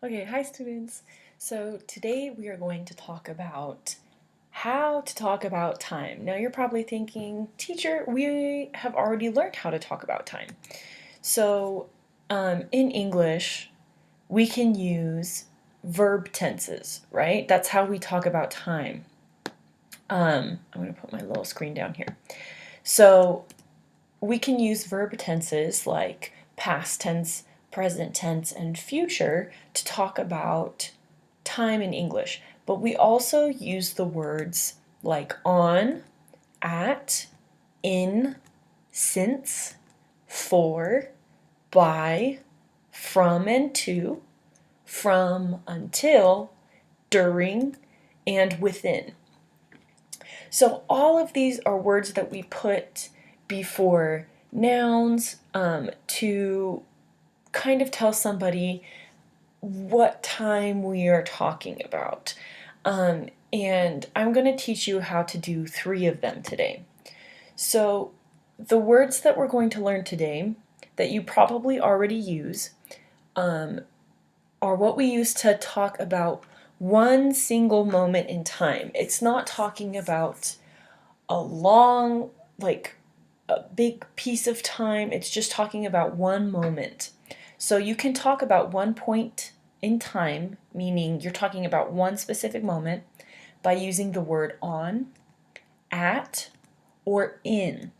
Okay, hi students. So today we are going to talk about how to talk about time. Now you're probably thinking, teacher, we have already learned how to talk about time. So in English, we can use verb tenses, right? That's how we talk about time. I'm going to put my little screen down here. So we can use verb tenses like past tense, present tense, and future to talk about time in English. But we also use the words like on, at, in, since, for, by, from and to, from, until, during, and within. So all of these are words that we put before nouns to kind of tell somebody what time we are talking about. And I'm going to teach you how to do 3 of them today. So the words that we're going to learn today that you probably already use are what we use to talk about one single moment in time. It's not talking about a long, like a big piece of time. It's just talking about one moment. So you can talk about one point in time, meaning you're talking about one specific moment, by using the word on, at, or in.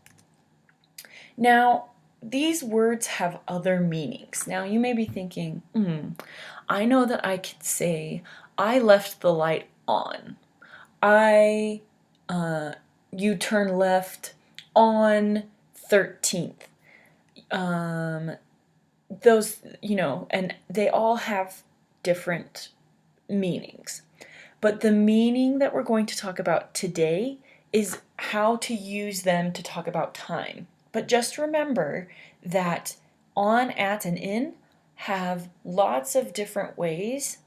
Now, these words have other meanings. Now, you may be thinking, I know that I could say, I left the light on. I, you turn left on 13th. Those, and they all have different meanings. But the meaning that we're going to talk about today is how to use them to talk about time. But just remember that on, at, and in have lots of different ways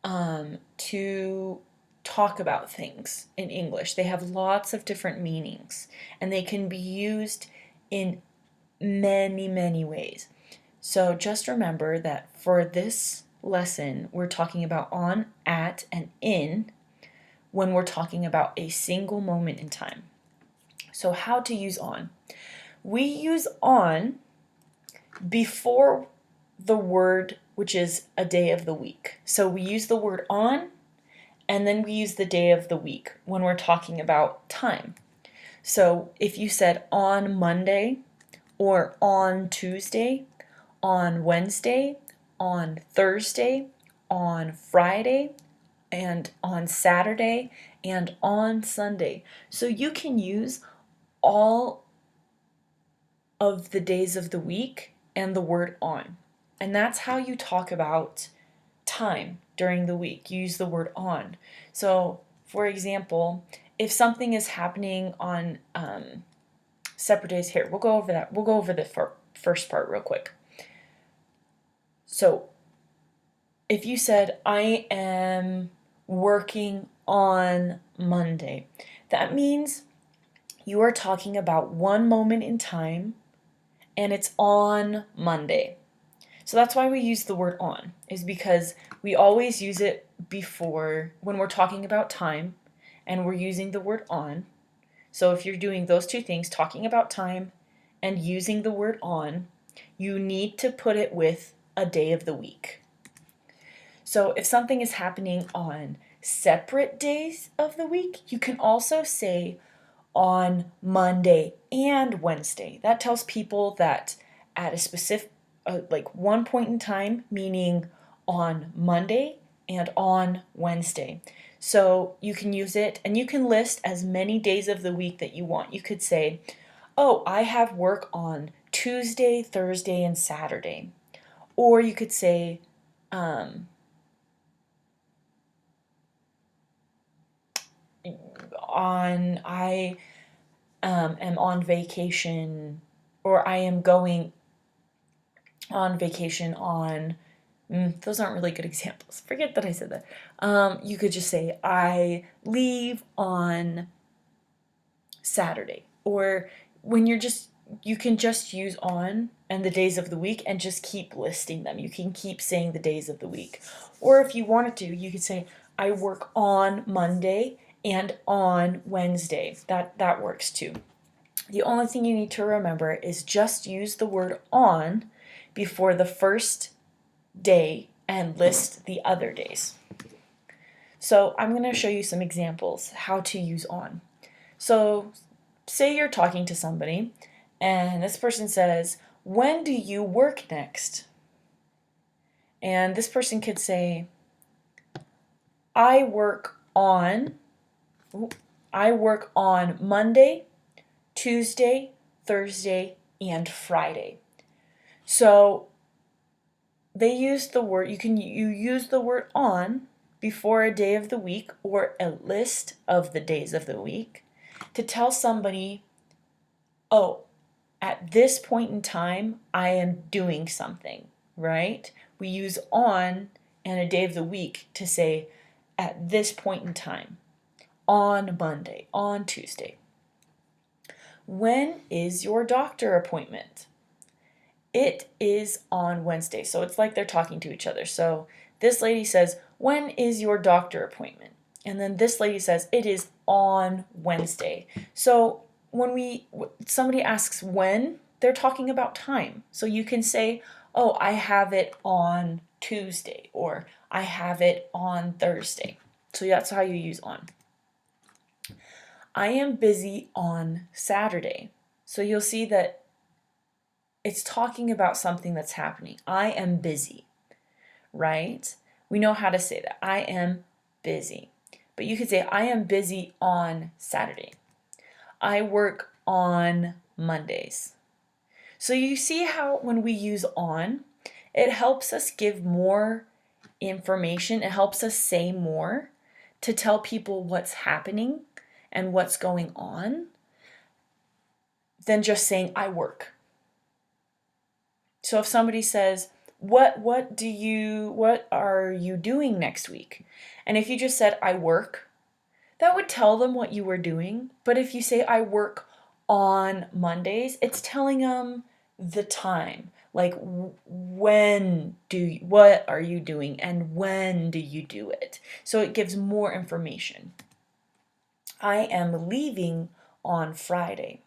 to talk about things in English. They have lots of different meanings, and they can be used in many, many ways. So just remember that for this lesson, we're talking about on, at, and in when we're talking about a single moment in time. So how to use on. We use on before the word, which is a day of the week. So we use the word on, and then we use the day of the week when we're talking about time. So if you said on Monday, or on Tuesday, on Wednesday, on Thursday, on Friday, and on Saturday, and on Sunday. So you can use all of the days of the week and the word on. And that's how you talk about time during the week. You use the word on. So, for example, if something is happening on separate days, here, we'll go over that. We'll go over the first part real quick. So, if you said, I am working on Monday, that means you are talking about one moment in time and it's on Monday. So that's why we use the word on, is because we always use it before when we're talking about time and we're using the word on. So if you're doing those two things, talking about time and using the word on, you need to put it with a day of the week. So if something is happening on separate days of the week, you can also say on Monday and Wednesday. That tells people that at a specific, like one point in time, meaning on Monday and on Wednesday. So you can use it and you can list as many days of the week that you want. You could say, oh, I have work on Tuesday, Thursday, and Saturday. Or you could say, I am on vacation, or I am going on vacation on, those aren't really good examples. Forget that I said that. You could just say, I leave on Saturday. Or when you're just you can just use on and the days of the week and just keep listing them. You can keep saying the days of the week. Or if you wanted to, you could say, I work on Monday and on Wednesday. That works too. The only thing you need to remember is just use the word on before the first day and list the other days. So I'm going to show you some examples how to use on. So say you're talking to somebody and this person says, when do you work next? And this person could say, I work on Monday, Tuesday, Thursday, and Friday. So they use the word, you use the word on before a day of the week or a list of the days of the week to tell somebody, oh, at this point in time, I am doing something, right? We use on and a day of the week to say at this point in time, on Monday, on Tuesday. When is your doctor appointment? It is on Wednesday. So it's like they're talking to each other. So this lady says, when is your doctor appointment? And then this lady says, it is on Wednesday. So when somebody asks when, they're talking about time. So you can say, oh, I have it on Tuesday, or I have it on Thursday. So that's how you use on. I am busy on Saturday. So you'll see that it's talking about something that's happening. I am busy, right? We know how to say that. I am busy. But you could say, I am busy on Saturday. I work on Mondays. So you see how when we use on, it helps us give more information. It helps us say more to tell people what's happening and what's going on than just saying, I work. So if somebody says, what are you doing next week? And if you just said, I work, that would tell them what you were doing. But if you say, I work on Mondays, it's telling them the time. Like, what are you doing and when do you do it? So it gives more information. I am leaving on Friday.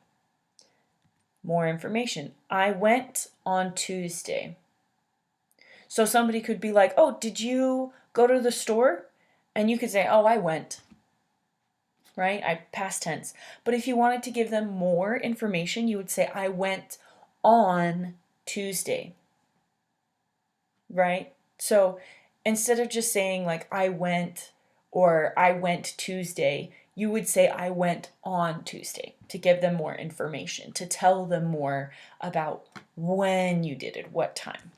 More information. I went on Tuesday. So somebody could be like, oh, did you go to the store? And you could say, oh, I went. Right? I past tense. But if you wanted to give them more information, you would say, I went on Tuesday. Right? So instead of just saying like I went or I went Tuesday, you would say I went on Tuesday to give them more information, to tell them more about when you did it, what time.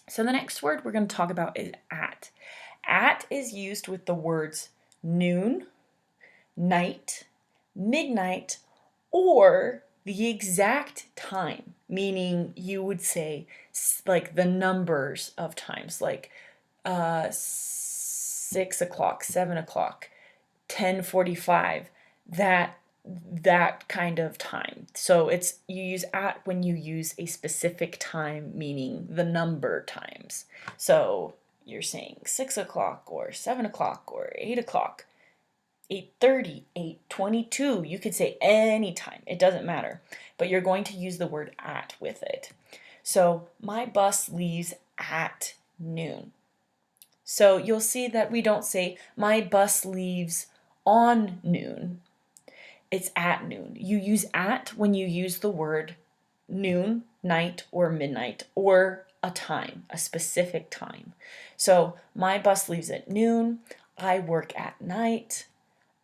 So the next word we're going to talk about is at. At is used with the words noon, night, midnight, or the exact time, meaning you would say like the numbers of times, like 6 o'clock, 7 o'clock, 10:45, that kind of time. So it's you use at when you use a specific time, meaning the number times. So you're saying 6 o'clock or 7 o'clock or 8 o'clock, 8:30, 8:22. You could say any time. It doesn't matter. But you're going to use the word at with it. So my bus leaves at noon. So you'll see that we don't say my bus leaves on noon. It's at noon. You use at when you use the word noon, night, or midnight, or a time, a specific time. So my bus leaves at noon. I work at night.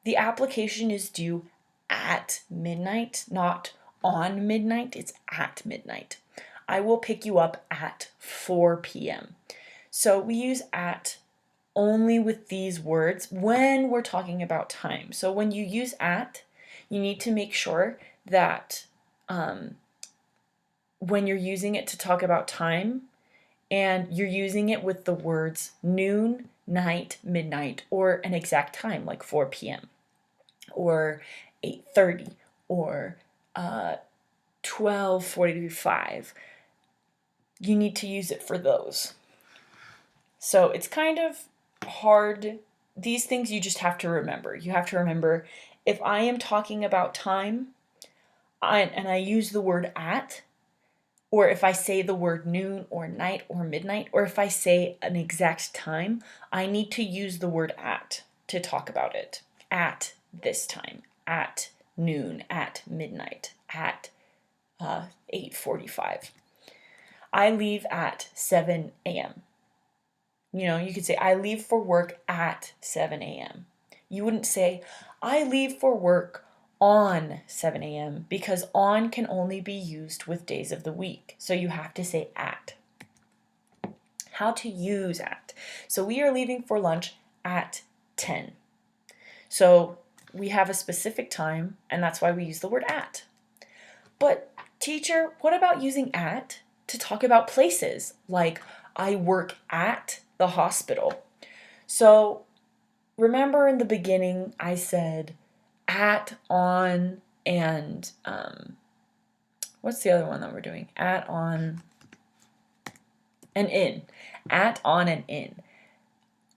The application is due at midnight, not on midnight. It's at midnight. I will pick you up at 4 p.m. So we use at only with these words when we're talking about time. So when you use at, you need to make sure that when you're using it to talk about time, and you're using it with the words noon, night, midnight, or an exact time like 4 p.m. or 8:30 or 12:45. You need to use it for those. So it's kind of hard. These things you just have to remember. You have to remember if I am talking about time and I use the word at, or if I say the word noon or night or midnight, or if I say an exact time, I need to use the word at to talk about it. At this time, at noon, at midnight, at 8:45. I leave at 7 a.m. You could say, I leave for work at 7 a.m. You wouldn't say, I leave for work on 7 a.m. because on can only be used with days of the week. So you have to say at. How to use at. So we are leaving for lunch at 10. So we have a specific time, and that's why we use the word at. But teacher, what about using at to talk about places? Like, I work at the hospital. So remember in the beginning I said at, on, and what's the other one that we're doing? At, on, and in. At, on, and in.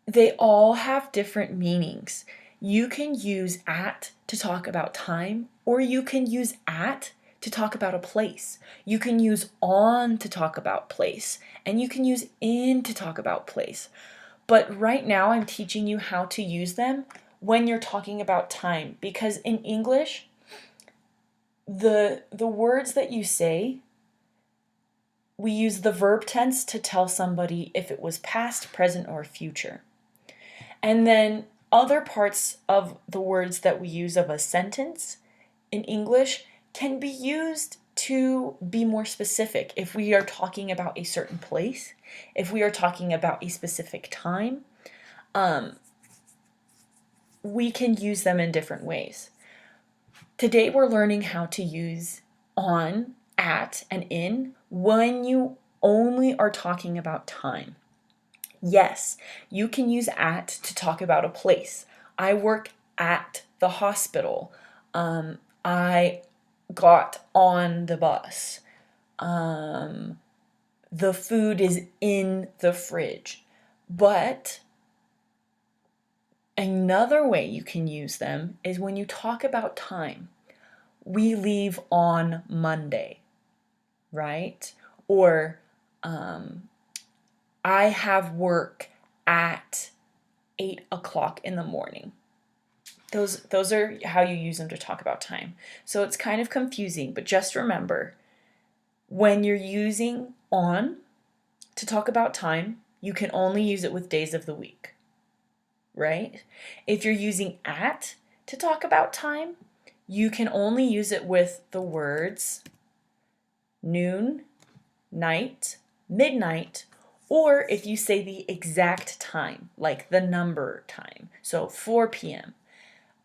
They all have different meanings. You can use at to talk about time, or you can use at to talk about a place. You can use on to talk about place, and you can use in to talk about place. But right now I'm teaching you how to use them when you're talking about time, because in English, the words that you say, we use the verb tense to tell somebody if it was past, present, or future. And then other parts of the words that we use of a sentence in English can be used to be more specific. If we are talking about a certain place, if we are talking about a specific time, we can use them in different ways. Today we're learning how to use on, at, and in when you only are talking about time. Yes, you can use at to talk about a place. I work at the hospital. I got on the bus. The food is in the fridge. But another way you can use them is when you talk about time. We leave on Monday, right? Or I have work at 8 o'clock in the morning. Those are how you use them to talk about time. So it's kind of confusing, but just remember, when you're using on to talk about time, you can only use it with days of the week, right? If you're using at to talk about time, you can only use it with the words noon, night, midnight, or if you say the exact time, like the number time. So 4 p.m.,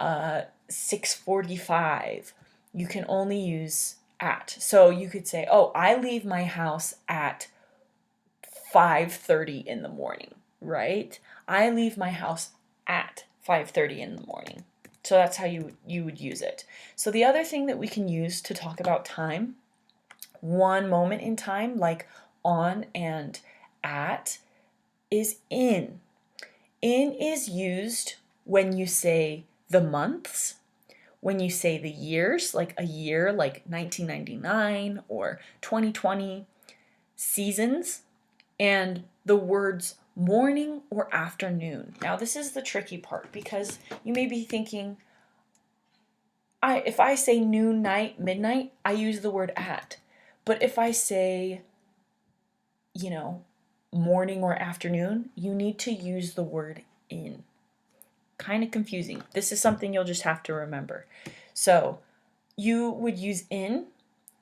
6:45, you can only use at. So you could say, oh, I leave my house at 5:30 in the morning, right? I leave my house at 5:30 in the morning. So that's how you would use it. So the other thing that we can use to talk about time, one moment in time, like on and at, is in. In is used when you say the months, when you say the years, like a year, like 1999 or 2020, seasons, and the words morning or afternoon. Now, this is the tricky part because you may be thinking, if I say noon, night, midnight, I use the word at. But if I say, morning or afternoon, you need to use the word in. Kind of confusing. This is something you'll just have to remember. So you would use in.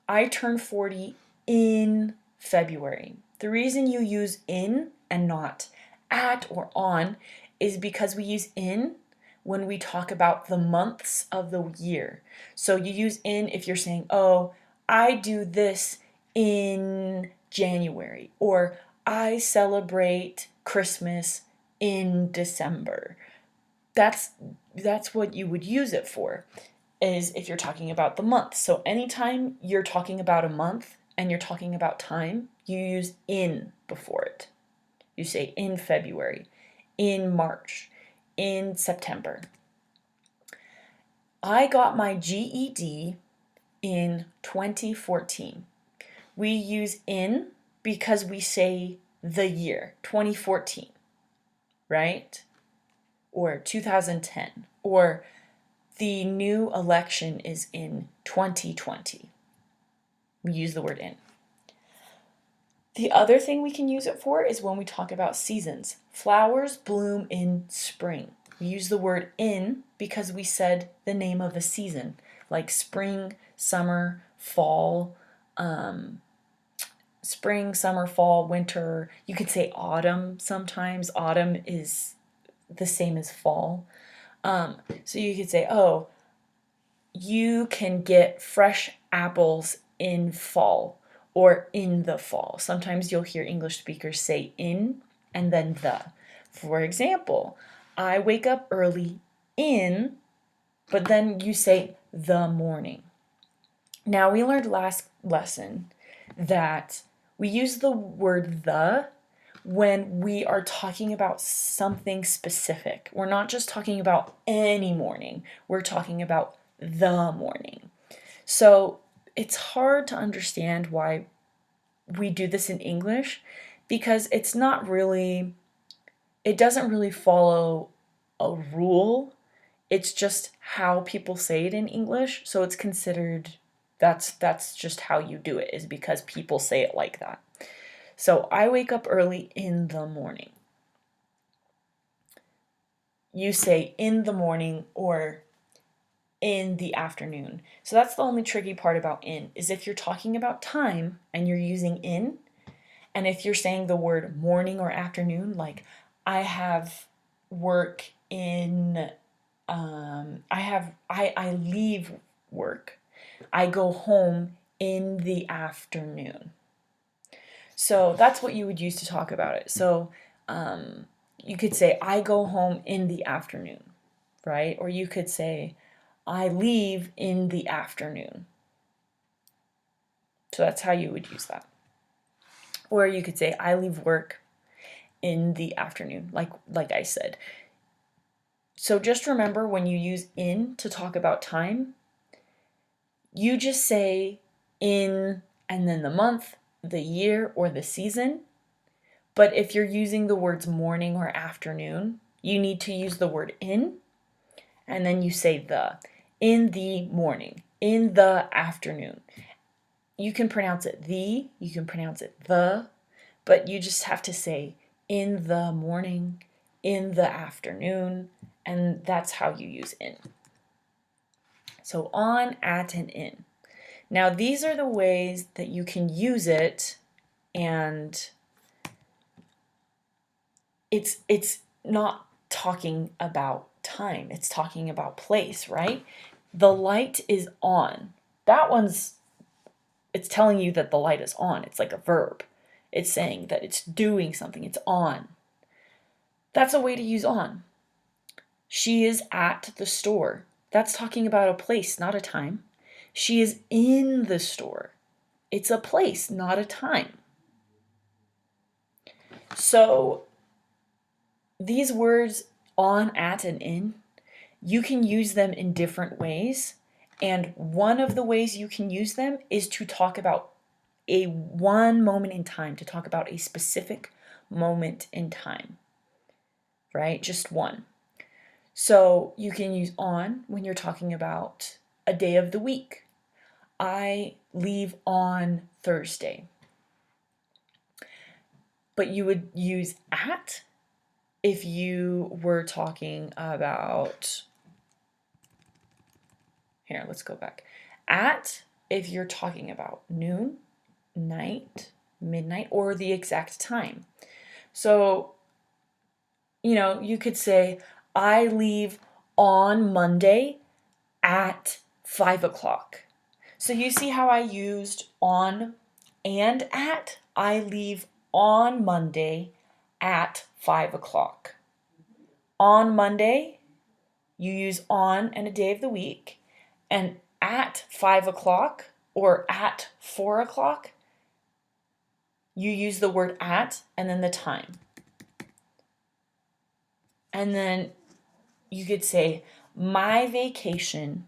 I turned 40 in February. The reason you use in and not at or on is because we use in when we talk about the months of the year. So you use in if you're saying, oh, I do this in January, or I celebrate Christmas in December. That's what you would use it for. is if you're talking about the month. So anytime you're talking about a month and you're talking about time, you use in before it. You say in February, in March, in September. I got my GED in 2014. We use in because we say the year, 2014, right? Or 2010, or the new election is in 2020. We use the word in. The other thing we can use it for is when we talk about seasons. Flowers bloom in spring. We use the word in because we said the name of a season, like spring, summer, fall, winter. You could say autumn sometimes. Autumn is the same as fall. So you could say, oh, you can get fresh apples in fall or in the fall. Sometimes you'll hear English speakers say in and then the. For example, I wake up early in, but then you say the morning. Now, we learned last lesson that we use the word the when we are talking about something specific. We're not just talking about any morning, we're talking about the morning. So it's hard to understand why we do this in English because it doesn't really follow a rule. It's just how people say it in English. So it's considered that's just how you do it, is because people say it like that. So I wake up early in the morning. You say in the morning or in the afternoon. So that's the only tricky part about in, is if you're talking about time and you're using in, and if you're saying the word morning or afternoon, like I have work in, I leave work. I go home in the afternoon. So that's what you would use to talk about it. So you could say, I go home in the afternoon, right? Or you could say, I leave in the afternoon. So that's how you would use that. Or you could say, I leave work in the afternoon, like I said. So just remember, when you use in to talk about time, you just say in and then the month, the year, or the season. But if you're using the words morning or afternoon, you need to use the word in, and then you say the. In the morning, in the afternoon. You can pronounce it the, you can pronounce it the, but you just have to say in the morning, in the afternoon, and that's how you use in. So on, at, and in. Now these are the ways that you can use it, and it's not talking about time, it's talking about place, right? The light is on. It's telling you that the light is on. It's like a verb. It's saying that it's doing something. It's on. That's a way to use on. She is at the store. That's talking about a place, not a time. She is in the store. It's a place, not a time. So these words on, at, and in, you can use them in different ways. And one of the ways you can use them is to talk about one moment in time, to talk about a specific moment in time, right? Just one. So you can use on when you're talking about a day of the week. I leave on Thursday. But you would use at if you were talking about, here, let's go back. At if you're talking about noon, night, midnight, or the exact time. So, you could say, I leave on Monday at 5 o'clock. So you see how I used on and at? I leave on Monday at 5 o'clock. On Monday, you use on and a day of the week. And at 5 o'clock or at 4 o'clock, you use the word at and then the time. And then you could say, my vacation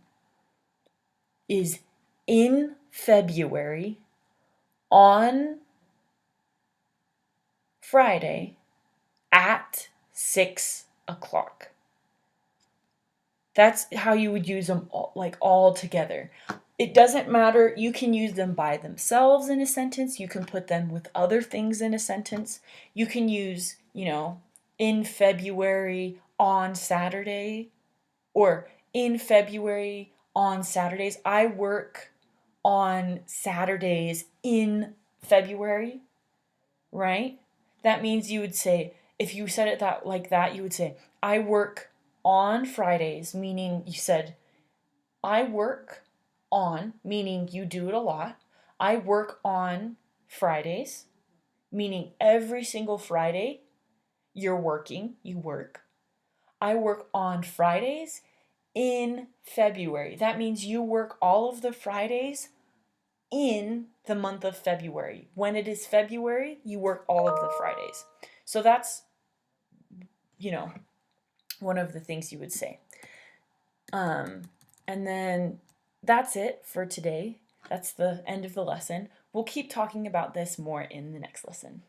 is in February on Friday at 6 o'clock. That's how you would use them all together. It doesn't matter. You can use them by themselves in a sentence. You can put them with other things in a sentence. You can use, in February on Saturday, or in February on Saturdays. I work on Saturdays in February, right? That means you would say, if you said it like that, you would say, I work on Fridays, meaning you said, I work on, meaning you do it a lot. I work on Fridays, meaning every single Friday you're working, you work. I work on Fridays in February. That means you work all of the Fridays in the month of February. When it is February, you work all of the Fridays. So that's, one of the things you would say. And then that's it for today. That's the end of the lesson. We'll keep talking about this more in the next lesson.